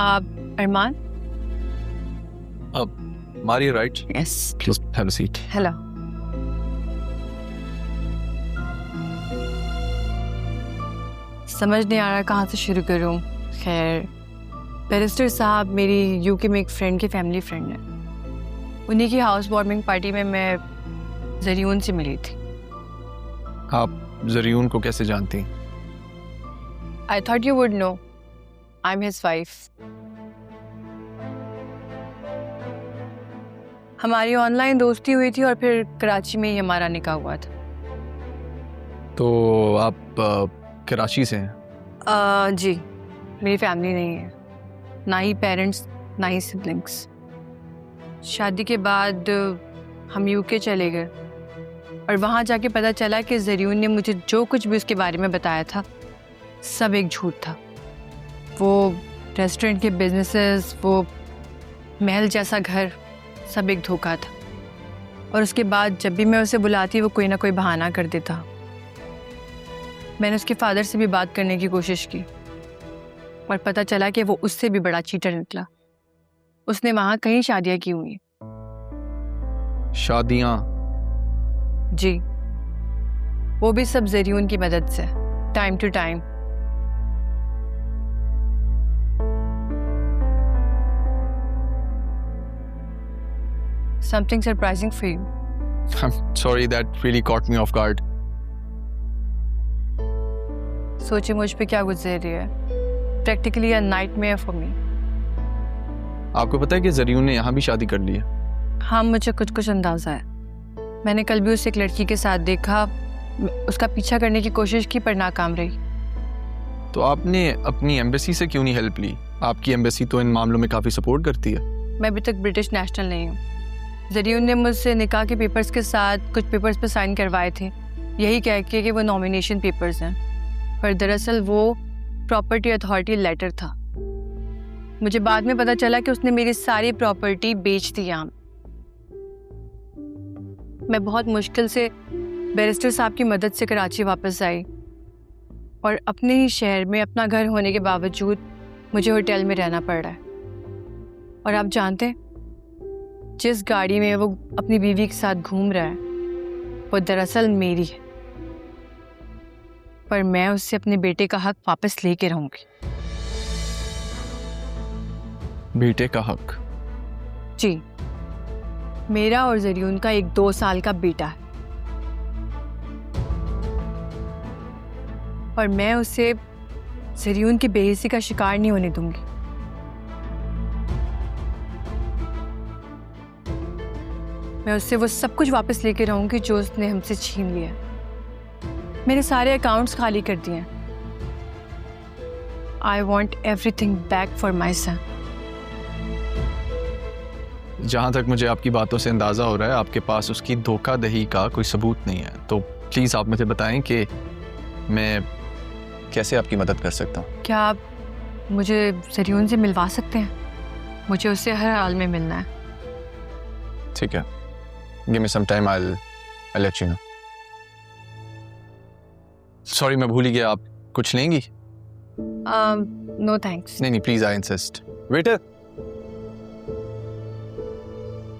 आप अरमान? Mari, right? Yes. Please have a seat. Hello. समझ नहीं आ रहा कहाँ से शुरू करूँ। खैर, बैरिस्टर साहब मेरी यूके में एक फ्रेंड की फैमिली फ्रेंड है। उन्हीं की हाउस वार्मिंग पार्टी में मैं ज़रियून से मिली थी। आप ज़रियून को कैसे जानती? I thought you would know. I'm his wife. हमारी ऑनलाइन दोस्ती हुई थी और फिर कराची में ही हमारा निकाह हुआ था। तो आप कराची से हैं? जी, मेरी फैमिली नहीं है, ना ही पेरेंट्स ना ही सिबलिंग्स। शादी के बाद हम यूके चले गए और वहाँ जाके पता चला कि ज़रियून ने मुझे जो कुछ भी उसके बारे में बताया था सब एक झूठ था। वो रेस्टोरेंट के बिजनेसेस, वो महल जैसा घर, सब एक धोखा था। और उसके बाद जब भी मैं उसे बुलाती वो कोई ना कोई बहाना कर देता। मैंने उसके फादर से भी बात करने की कोशिश की और पता चला कि वो उससे भी बड़ा चीटर निकला। उसने वहाँ कहीं शादियाँ की हुई। शादियाँ? जी, वो भी सब ज़रियून की मदद से, time to time. Something surprising for you. I'm sorry, that really caught me off guard. सोचिए मुझ पे क्या गुजर रही है। Practically a nightmare for me. आपको पता है कि ज़रियून ने यहाँ भी शादी कर ली है? हाँ, मुझे कुछ अंदाज़ा है। मैंने कल भी उसे एक लड़की के साथ देखा, उसका पीछा करने की कोशिश की पर नाकाम रही। तो आपने अपनी एम्बेसी से क्यों नहीं हेल्प ली? आपकी एम्बेसी तो इन मामलों में काफ़ी सपोर्ट करती है। मैं अभी तक ब्रिटिश नेशनल नहीं हूँ। ज़रियून ने मुझसे निकाह के पेपर्स के साथ कुछ पेपर्स पर साइन करवाए थे, यही कह के कि वो नॉमिनेशन पेपर्स हैं, पर दरअसल वो प्रॉपर्टी अथॉरिटी लेटर था। मुझे बाद में पता चला कि उसने मेरी सारी प्रॉपर्टी बेच दी। यहाँ मैं बहुत मुश्किल से बैरिस्टर साहब की मदद से कराची वापस आई और अपने ही शहर में अपना घर होने के बावजूद मुझे होटल में रहना पड़ रहा है। और आप जानते हैं, जिस गाड़ी में वो अपनी बीवी के साथ घूम रहा है वो दरअसल मेरी है, पर मैं उससे अपने बेटे का हक वापस लेके रहूंगी। बेटे का हक? जी, मेरा और ज़रियून का एक 2 साल का बेटा है और मैं उसे ज़रियून की बेइज्जती का शिकार नहीं होने दूंगी। मैं उससे वो सब कुछ वापस लेके रहूंगी जो उसने हमसे छीन लिया। मेरे सारे अकाउंट्स खाली कर दिए। I want everything back for my son. जहाँ तक मुझे आपकी बातों से अंदाज़ा हो रहा है, आपके पास उसकी धोखाधड़ी का कोई सबूत नहीं है। तो प्लीज़ आप मुझे बताएं कि मैं कैसे आपकी मदद कर सकता हूँ। क्या आप मुझे ज़रियून से मिलवा सकते हैं? मुझे उससे हर हाल में मिलना है। ठीक है, give me some time, I'll let you know. Sorry, मैं भूल ही गया। आप कुछ लेंगी? No thanks. नहीं, प्लीज़, I insist. Waiter!